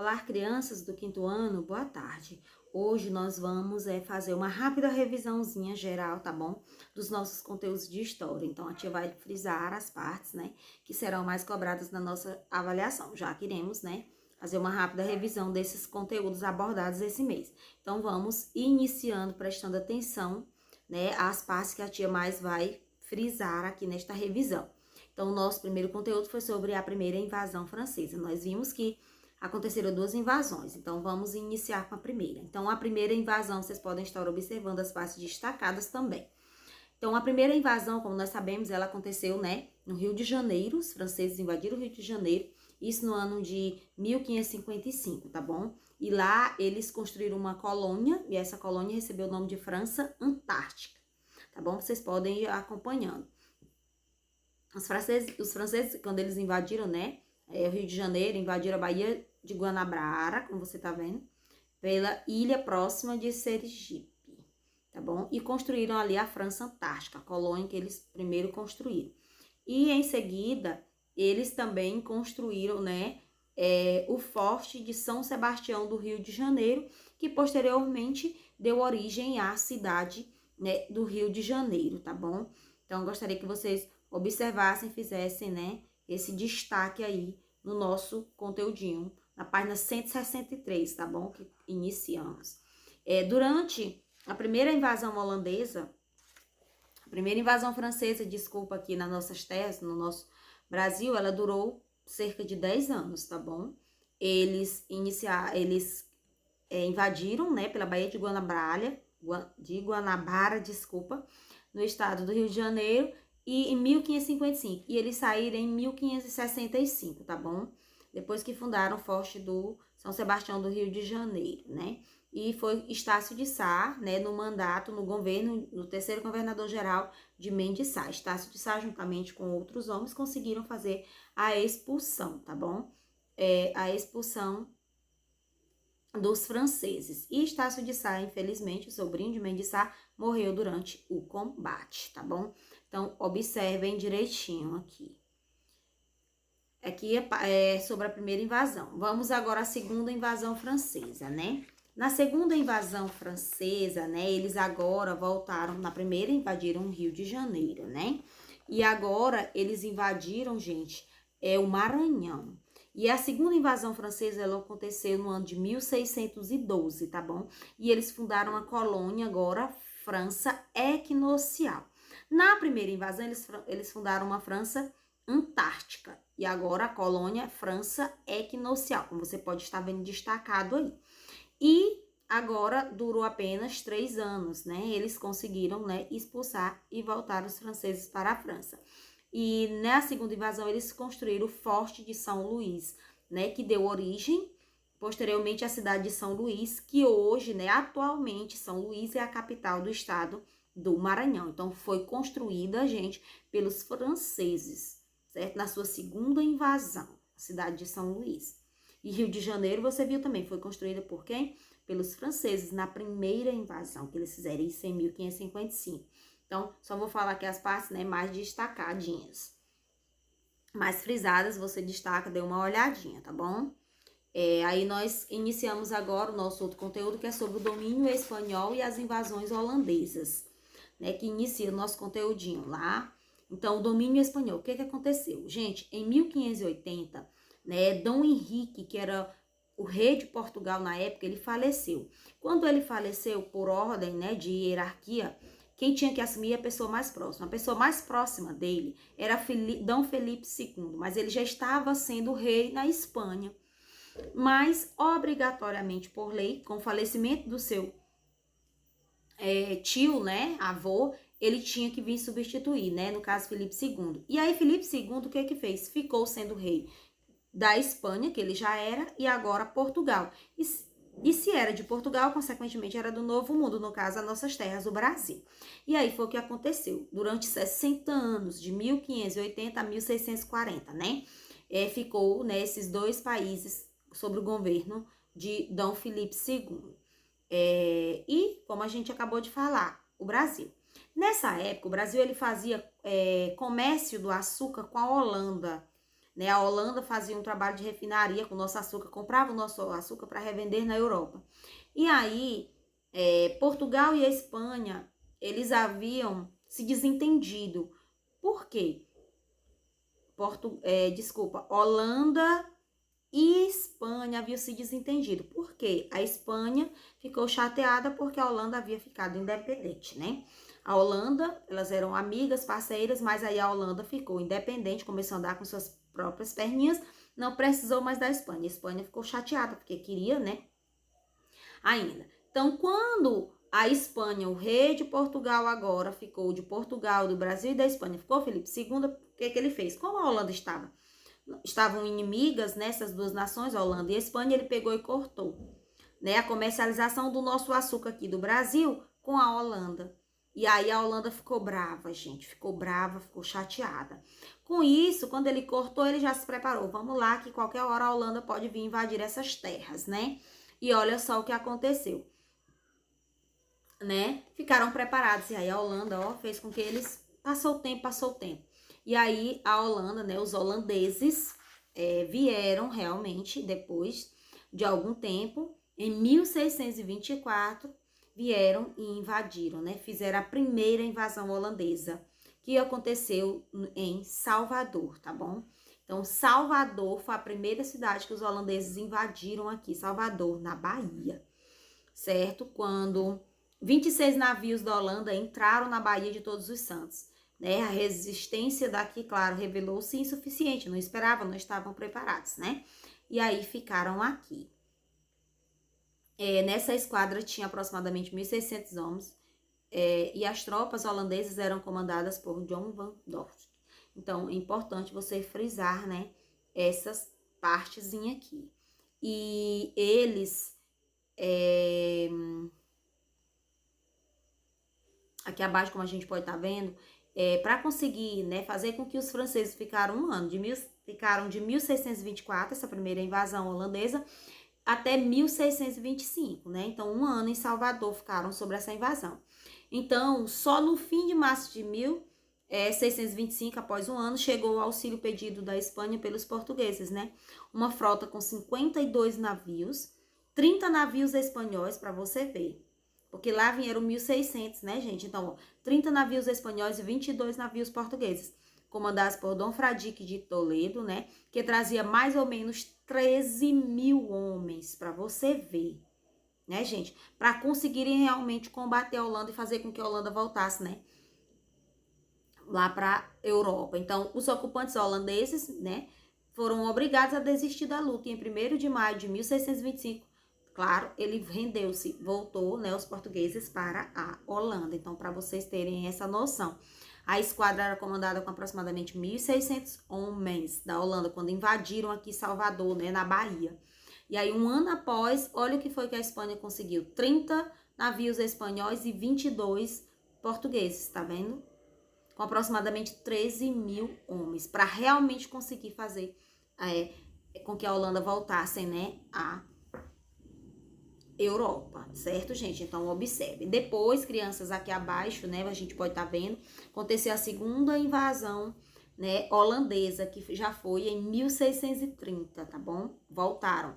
Olá, crianças do quinto ano, boa tarde. Hoje nós vamos fazer uma rápida revisãozinha geral, tá bom? Dos nossos conteúdos de história. Então, a tia vai frisar as partes, né, que serão mais cobradas na nossa avaliação. Já que iremos, né, fazer uma rápida revisão desses conteúdos abordados esse mês. Então, vamos iniciando, prestando atenção, né, às partes que a tia mais vai frisar aqui nesta revisão. Então, o nosso primeiro conteúdo foi sobre a primeira invasão francesa. Nós vimos que aconteceram duas invasões, então vamos iniciar com a primeira. Então, a primeira invasão, vocês podem estar observando as partes destacadas também. Então, a primeira invasão, como nós sabemos, ela aconteceu, né, no Rio de Janeiro. Os franceses invadiram o Rio de Janeiro, isso no ano de 1555, tá bom? E lá eles construíram uma colônia, e essa colônia recebeu o nome de França Antártica, tá bom? Vocês podem ir acompanhando. Os franceses, quando eles invadiram, né, o Rio de Janeiro, invadiram a Baía de Guanabara, como você tá vendo, pela ilha próxima de Sergipe, tá bom? E construíram ali a França Antártica, a colônia que eles primeiro construíram. E em seguida, eles também construíram, né, o Forte de São Sebastião do Rio de Janeiro, que posteriormente deu origem à cidade, né, do Rio de Janeiro, tá bom? Então, eu gostaria que vocês observassem, fizessem, né, esse destaque aí no nosso conteúdinho, na página 163, tá bom? Que iniciamos. Durante a primeira invasão holandesa, a primeira invasão francesa, desculpa, aqui nas nossas terras, no nosso Brasil, ela durou cerca de 10 anos, tá bom? Eles invadiram, né, pela Baía de Guanabara, desculpa, no estado do Rio de Janeiro, e em 1555. E eles saíram em 1565, tá bom? Depois que fundaram o Forte do São Sebastião do Rio de Janeiro, né? E foi Estácio de Sá, né, no mandato, no governo, no terceiro governador-geral de Mendes Sá. Estácio de Sá, juntamente com outros homens, conseguiram fazer a expulsão, tá bom? A expulsão dos franceses. E Estácio de Sá, infelizmente, o sobrinho de Mendes Sá, morreu durante o combate, tá bom? Então, observem direitinho aqui. Aqui é sobre a primeira invasão. Vamos agora à segunda invasão francesa, né? Na segunda invasão francesa, né, eles agora voltaram, na primeira invadiram o Rio de Janeiro, né? E agora eles invadiram, gente, o Maranhão. E a segunda invasão francesa, ela aconteceu no ano de 1612, tá bom? E eles fundaram a colônia agora, França Equinocial. Na primeira invasão, eles fundaram uma França Antártica. E agora a colônia França Equinocial, como você pode estar vendo destacado aí. E agora durou apenas 3 anos, né? Eles conseguiram, né, expulsar e voltar os franceses para a França. E na segunda invasão eles construíram o Forte de São Luís, né, que deu origem posteriormente à cidade de São Luís, que hoje, né, atualmente São Luís é a capital do estado do Maranhão. Então foi construída, gente, pelos franceses, certo? Na sua segunda invasão, a cidade de São Luís. E Rio de Janeiro, você viu também, foi construída por quem? Pelos franceses, na primeira invasão, que eles fizeram isso em 1555. Então, só vou falar aqui as partes, né, mais destacadinhas. Mais frisadas, você destaca, dê uma olhadinha, tá bom? Aí nós iniciamos agora o nosso outro conteúdo, que é sobre o domínio espanhol e as invasões holandesas, né, que inicia o nosso conteúdinho lá. Então, o domínio espanhol, o que aconteceu? Gente, em 1580, né, Dom Henrique, que era o rei de Portugal na época, ele faleceu. Quando ele faleceu, por ordem, né, de hierarquia, quem tinha que assumir a pessoa mais próxima? A pessoa mais próxima dele era Dom Felipe II, mas ele já estava sendo rei na Espanha. Mas, obrigatoriamente por lei, com o falecimento do seu tio, né, avô, ele tinha que vir substituir, né, no caso Felipe II. E aí Felipe II, o que fez? Ficou sendo rei da Espanha, que ele já era, e agora Portugal. E se era de Portugal, consequentemente era do Novo Mundo, no caso, as nossas terras, o Brasil. E aí foi o que aconteceu. Durante 60 anos, de 1580 a 1640, né, ficou, né, esses dois países sob o governo de Dom Felipe II. E, como a gente acabou de falar, o Brasil. Nessa época, o Brasil ele fazia comércio do açúcar com a Holanda, né? A Holanda fazia um trabalho de refinaria com o nosso açúcar, comprava o nosso açúcar para revender na Europa. E aí, Portugal e a Espanha, eles haviam se desentendido. Por quê? Holanda e Espanha haviam se desentendido. Por quê? A Espanha ficou chateada porque a Holanda havia ficado independente, né? A Holanda, elas eram amigas, parceiras, mas aí a Holanda ficou independente, começou a andar com suas próprias perninhas, não precisou mais da Espanha. A Espanha ficou chateada porque queria, né? Ainda. Então, quando a Espanha, o rei de Portugal agora ficou de Portugal, do Brasil e da Espanha, ficou Felipe II, o que ele fez? Como a Holanda estavam inimigas nessas duas nações, a Holanda e a Espanha, ele pegou e cortou, né, a comercialização do nosso açúcar aqui do Brasil com a Holanda. E aí a Holanda ficou brava, gente, ficou brava, ficou chateada. Com isso, quando ele cortou, ele já se preparou. Vamos lá, que qualquer hora a Holanda pode vir invadir essas terras, né? E olha só o que aconteceu, né? Ficaram preparados. E aí a Holanda, ó, fez com que eles... Passou o tempo. E aí a Holanda, né, os holandeses vieram realmente, depois de algum tempo, em 1624, vieram e invadiram, né? Fizeram a primeira invasão holandesa, que aconteceu em Salvador, tá bom? Então, Salvador foi a primeira cidade que os holandeses invadiram aqui, Salvador, na Bahia, certo? Quando 26 navios da Holanda entraram na Baía de Todos os Santos, né? A resistência daqui, claro, revelou-se insuficiente, não esperavam, não estavam preparados, né? E aí ficaram aqui. Nessa esquadra tinha aproximadamente 1.600 homens, e as tropas holandesas eram comandadas por John Van Dorst. Então, é importante você frisar, né, essas partezinhas aqui. E eles, aqui abaixo, como a gente pode estar vendo, para conseguir, né, fazer com que os franceses ficaram um ano, ficaram de 1624, essa primeira invasão holandesa, até 1625, né? Então, um ano em Salvador ficaram sobre essa invasão. Então, só no fim de março de 1625, após um ano, chegou o auxílio pedido da Espanha pelos portugueses, né? Uma frota com 52 navios, 30 navios espanhóis, para você ver. Porque lá vieram 1.600, né, gente? Então, ó, 30 navios espanhóis e 22 navios portugueses, comandados por Dom Fradique de Toledo, né? Que trazia mais ou menos 13 mil homens, para você ver, né, gente? Para conseguirem realmente combater a Holanda e fazer com que a Holanda voltasse, né? Lá para Europa. Então, os ocupantes holandeses, né? Foram obrigados a desistir da luta. E em 1º de maio de 1625, claro, ele rendeu-se, voltou, né, os portugueses para a Holanda. Então, para vocês terem essa noção, a esquadra era comandada com aproximadamente 1.600 homens da Holanda, quando invadiram aqui Salvador, né, na Bahia. E aí, um ano após, olha o que foi que a Espanha conseguiu. 30 navios espanhóis e 22 portugueses, tá vendo? Com aproximadamente 13 mil homens, para realmente conseguir fazer com que a Holanda voltasse, né, a Europa, certo, gente? Então, observe. Depois, crianças, aqui abaixo, né, a gente pode estar vendo, aconteceu a segunda invasão, né, holandesa, que já foi em 1630, tá bom? Voltaram.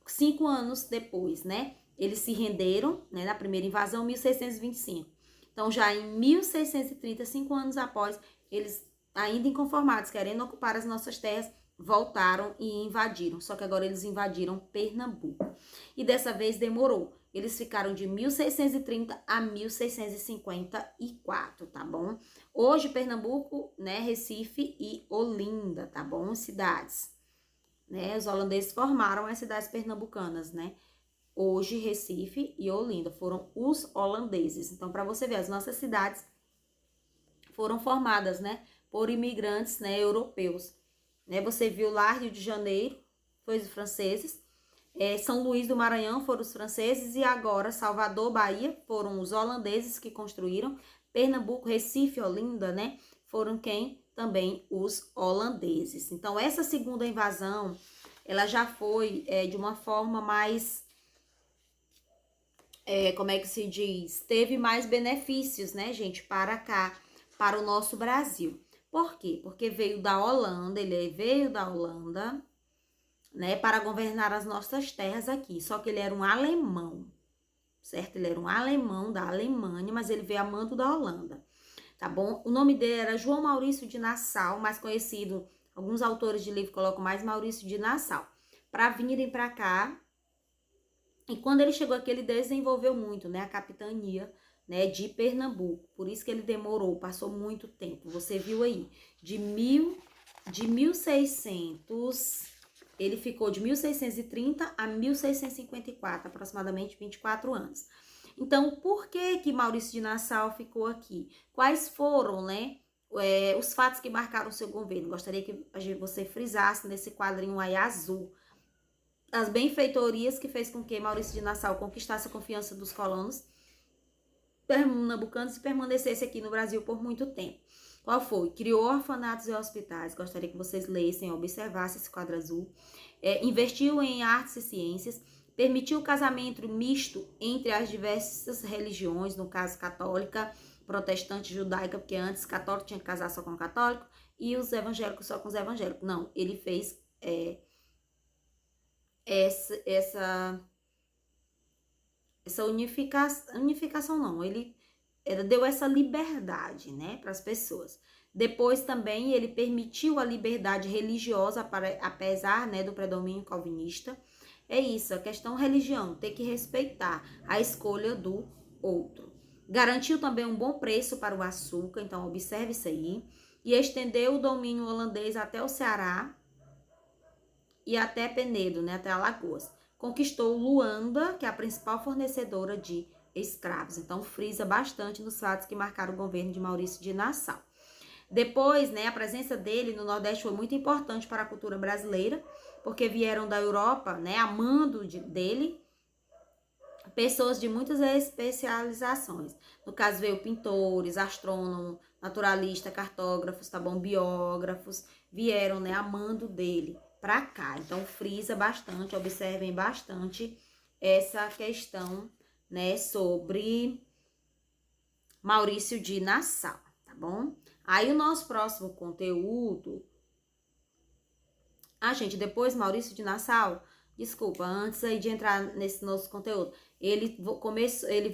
5 anos depois, né, eles se renderam, né, na primeira invasão, 1625. Então, já em 1630, 5 anos após, eles, ainda inconformados, querendo ocupar as nossas terras, voltaram e invadiram. Só que agora eles invadiram Pernambuco. E dessa vez demorou. Eles ficaram de 1630 a 1654, tá bom? Hoje, Pernambuco, né, Recife e Olinda, tá bom? Cidades, né? Os holandeses formaram as cidades pernambucanas, né? Hoje, Recife e Olinda foram os holandeses. Então, para você ver, as nossas cidades foram formadas, né, por imigrantes, né, europeus. Né? Você viu lá, Rio de Janeiro, foi os franceses. São Luís do Maranhão foram os franceses. E agora, Salvador, Bahia, foram os holandeses que construíram. Pernambuco, Recife, Olinda, né, foram quem? Também os holandeses. Então, essa segunda invasão, ela já foi de uma forma mais... como é que se diz? Teve mais benefícios, né, gente, para cá, para o nosso Brasil. Por quê? Porque veio da Holanda, ele veio da Holanda, né, para governar as nossas terras aqui. Só que ele era um alemão, certo? Ele era um alemão da Alemanha, mas ele veio a mando da Holanda, tá bom? O nome dele era João Maurício de Nassau, mais conhecido, alguns autores de livro colocam mais Maurício de Nassau, para virem para cá. E quando ele chegou aqui, ele desenvolveu muito, né, a capitania, né, de Pernambuco. Por isso que ele demorou, passou muito tempo. Você viu aí, de 1600, ele ficou de 1630 a 1654, aproximadamente 24 anos. Então, por que Maurício de Nassau ficou aqui? Quais foram, né, os fatos que marcaram o seu governo? Gostaria que você frisasse nesse quadrinho aí azul as benfeitorias que fez com que Maurício de Nassau conquistasse a confiança dos colonos pernambucanos e permanecesse aqui no Brasil por muito tempo. Qual foi? Criou orfanatos e hospitais. Gostaria que vocês lessem, observassem esse quadro azul. Investiu em artes e ciências. Permitiu o casamento misto entre as diversas religiões, no caso católica, protestante, judaica, porque antes católico tinha que casar só com católico e os evangélicos só com os evangélicos. Não, ele fez essa unificação não, ele deu essa liberdade, né, para as pessoas. Depois também ele permitiu a liberdade religiosa, apesar, né, do predomínio calvinista. É isso, a questão religião, ter que respeitar a escolha do outro. Garantiu também um bom preço para o açúcar, então observe isso aí. E estendeu o domínio holandês até o Ceará e até Penedo, né, até Alagoas. Conquistou Luanda, que é a principal fornecedora de escravos. Então, frisa bastante nos fatos que marcaram o governo de Maurício de Nassau. Depois, né, a presença dele no Nordeste foi muito importante para a cultura brasileira, porque vieram da Europa, né, a mando dele, pessoas de muitas especializações. No caso, veio pintores, astrônomos, naturalistas, cartógrafos, tá bom? Biógrafos, vieram, né, a mando dele para cá. Então, frisa bastante, observem bastante essa questão, né, sobre Maurício de Nassau, tá bom? Aí, o nosso próximo conteúdo... gente, depois Maurício de Nassau, desculpa, antes aí de entrar nesse nosso conteúdo, ele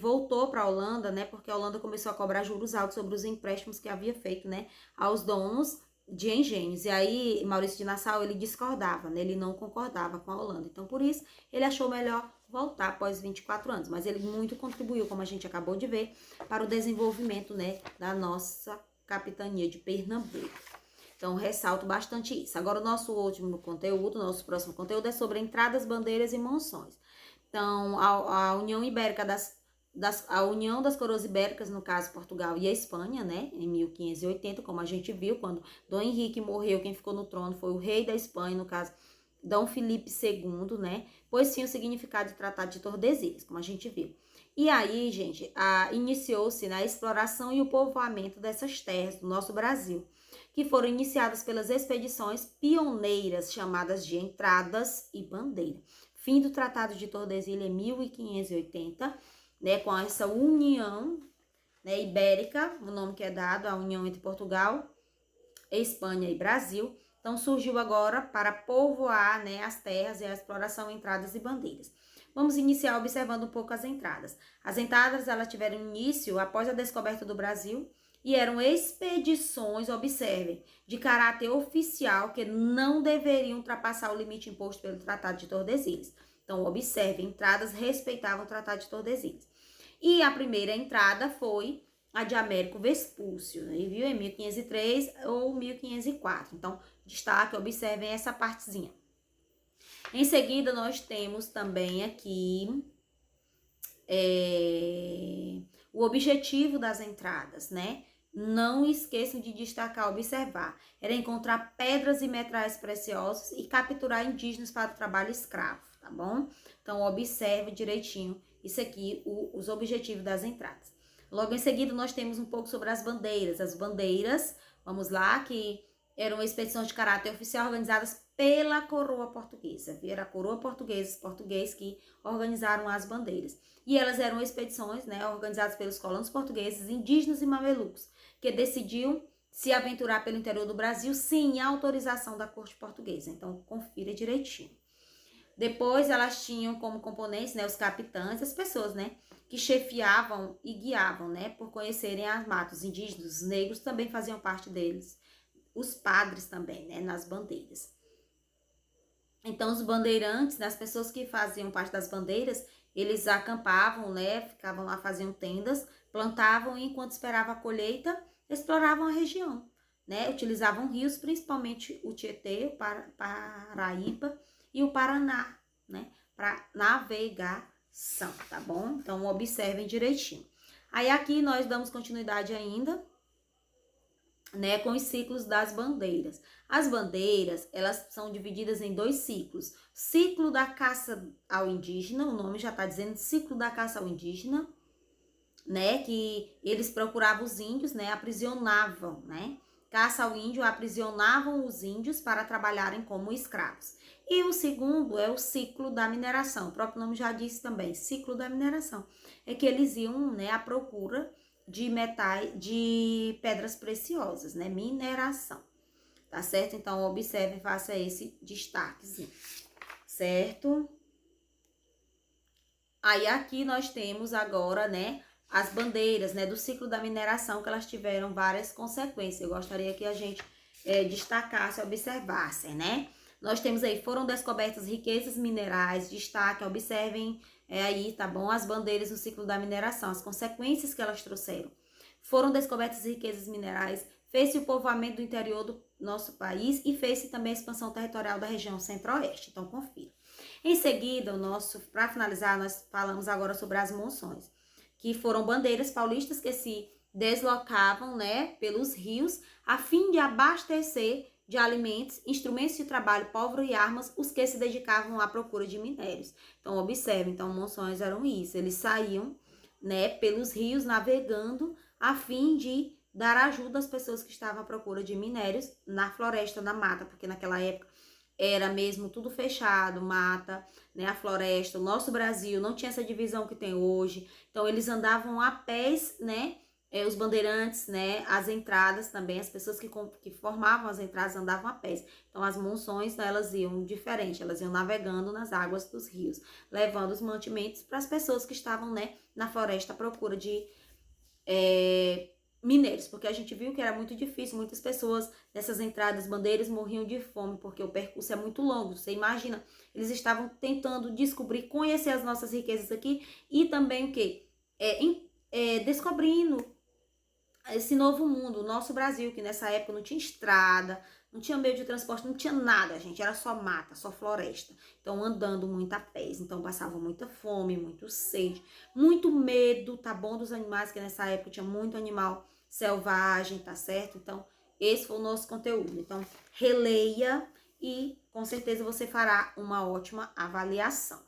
voltou para a Holanda, né, porque a Holanda começou a cobrar juros altos sobre os empréstimos que havia feito, né, aos donos de engenhos. E aí, Maurício de Nassau, ele discordava, né? Ele não concordava com a Holanda. Então, por isso, ele achou melhor voltar após 24 anos. Mas ele muito contribuiu, como a gente acabou de ver, para o desenvolvimento, né, da nossa capitania de Pernambuco. Então, ressalto bastante isso. Agora, o nosso último conteúdo, nosso próximo conteúdo é sobre entradas, bandeiras e monções. Então, a União Ibérica a União das Coroas Ibéricas, no caso Portugal e a Espanha, né, em 1580, como a gente viu, quando Dom Henrique morreu, quem ficou no trono foi o rei da Espanha, no caso Dom Felipe II, né, pois sim o significado de Tratado de Tordesilhas, como a gente viu. E aí, gente, iniciou-se na exploração e o povoamento dessas terras do nosso Brasil, que foram iniciadas pelas expedições pioneiras chamadas de Entradas e Bandeira. Fim do Tratado de Tordesilhas em 1580, né, com essa união, né, ibérica, o nome que é dado, a união entre Portugal, Espanha e Brasil. Então, surgiu agora para povoar, né, as terras e a exploração, entradas e bandeiras. Vamos iniciar observando um pouco as entradas. As entradas, elas tiveram início após a descoberta do Brasil e eram expedições, observem, de caráter oficial que não deveriam ultrapassar o limite imposto pelo Tratado de Tordesilhas. Então, observem, entradas respeitavam o Tratado de Tordesilhas. E a primeira entrada foi a de Américo Vespúcio, né? Viu? Em 1503 ou 1504. Então, destaque, observem essa partezinha. Em seguida, nós temos também aqui o objetivo das entradas, né? Não esqueçam de destacar, observar. Era encontrar pedras e metais preciosos e capturar indígenas para o trabalho escravo, tá bom? Então, observe direitinho isso aqui, os objetivos das entradas. Logo em seguida, nós temos um pouco sobre as bandeiras. As bandeiras, vamos lá, que eram expedições de caráter oficial organizadas pela coroa portuguesa. Era a coroa portuguesa, os portugueses que organizaram as bandeiras. E elas eram expedições, né, organizadas pelos colonos portugueses, indígenas e mamelucos, que decidiam se aventurar pelo interior do Brasil sem autorização da corte portuguesa. Então, confira direitinho. Depois, elas tinham como componentes, né, os capitães, as pessoas, né, que chefiavam e guiavam, né, por conhecerem as matas. Os indígenas, os negros também faziam parte deles. Os padres também, né, nas bandeiras. Então, os bandeirantes, né, as pessoas que faziam parte das bandeiras, eles acampavam, né, ficavam lá, faziam tendas, plantavam e, enquanto esperava a colheita, exploravam a região, né, utilizavam rios, principalmente o Tietê, o Paraíba e o Paraná, né, para navegação, tá bom? Então, observem direitinho. Aí, aqui nós damos continuidade ainda, né, com os ciclos das bandeiras. As bandeiras, elas são divididas em 2 ciclos. Ciclo da caça ao indígena, o nome já está dizendo ciclo da caça ao indígena, né, que eles procuravam os índios, né, aprisionavam, né, caça ao índio, aprisionavam os índios para trabalharem como escravos. E o segundo é o ciclo da mineração, o próprio nome já disse também, ciclo da mineração, é que eles iam, né, à procura de metais, de pedras preciosas, né, mineração, tá certo? Então, observe, faça esse destaquezinho, certo? Aí, aqui nós temos agora, né, as bandeiras, né, do ciclo da mineração, que elas tiveram várias consequências. Eu gostaria que a gente destacasse, observasse, né? Nós temos aí, foram descobertas riquezas minerais, destaque, observem aí, tá bom? As bandeiras no ciclo da mineração, as consequências que elas trouxeram. Foram descobertas riquezas minerais, fez-se o povoamento do interior do nosso país e fez-se também a expansão territorial da região centro-oeste. Então, confira. Em seguida, para finalizar, nós falamos agora sobre as monções, que foram bandeiras paulistas que se deslocavam, né, pelos rios a fim de abastecer de alimentos, instrumentos de trabalho, pólvora e armas os que se dedicavam à procura de minérios. Então, observe, então, monções eram isso, eles saíam, né, pelos rios navegando a fim de dar ajuda às pessoas que estavam à procura de minérios na floresta, na mata, porque naquela época era mesmo tudo fechado, mata, né, a floresta. O nosso Brasil não tinha essa divisão que tem hoje. Então, eles andavam a pés, né, os bandeirantes, né, as entradas também, as pessoas que formavam as entradas andavam a pés. Então, as monções, né, elas iam diferente, elas iam navegando nas águas dos rios, levando os mantimentos para as pessoas que estavam, né, na floresta à procura de mineiros, porque a gente viu que era muito difícil, muitas pessoas nessas entradas, bandeiras, morriam de fome, porque o percurso é muito longo, você imagina, eles estavam tentando descobrir, conhecer as nossas riquezas aqui, e também o quê? Descobrindo esse novo mundo, o nosso Brasil, que nessa época não tinha estrada, não tinha meio de transporte, não tinha nada, gente, era só mata, só floresta. Então, andando muito a pés, então passavam muita fome, muito sede, muito medo, tá bom, dos animais, que nessa época tinha muito animal selvagem, tá certo? Então, esse foi o nosso conteúdo. Então, releia e com certeza você fará uma ótima avaliação.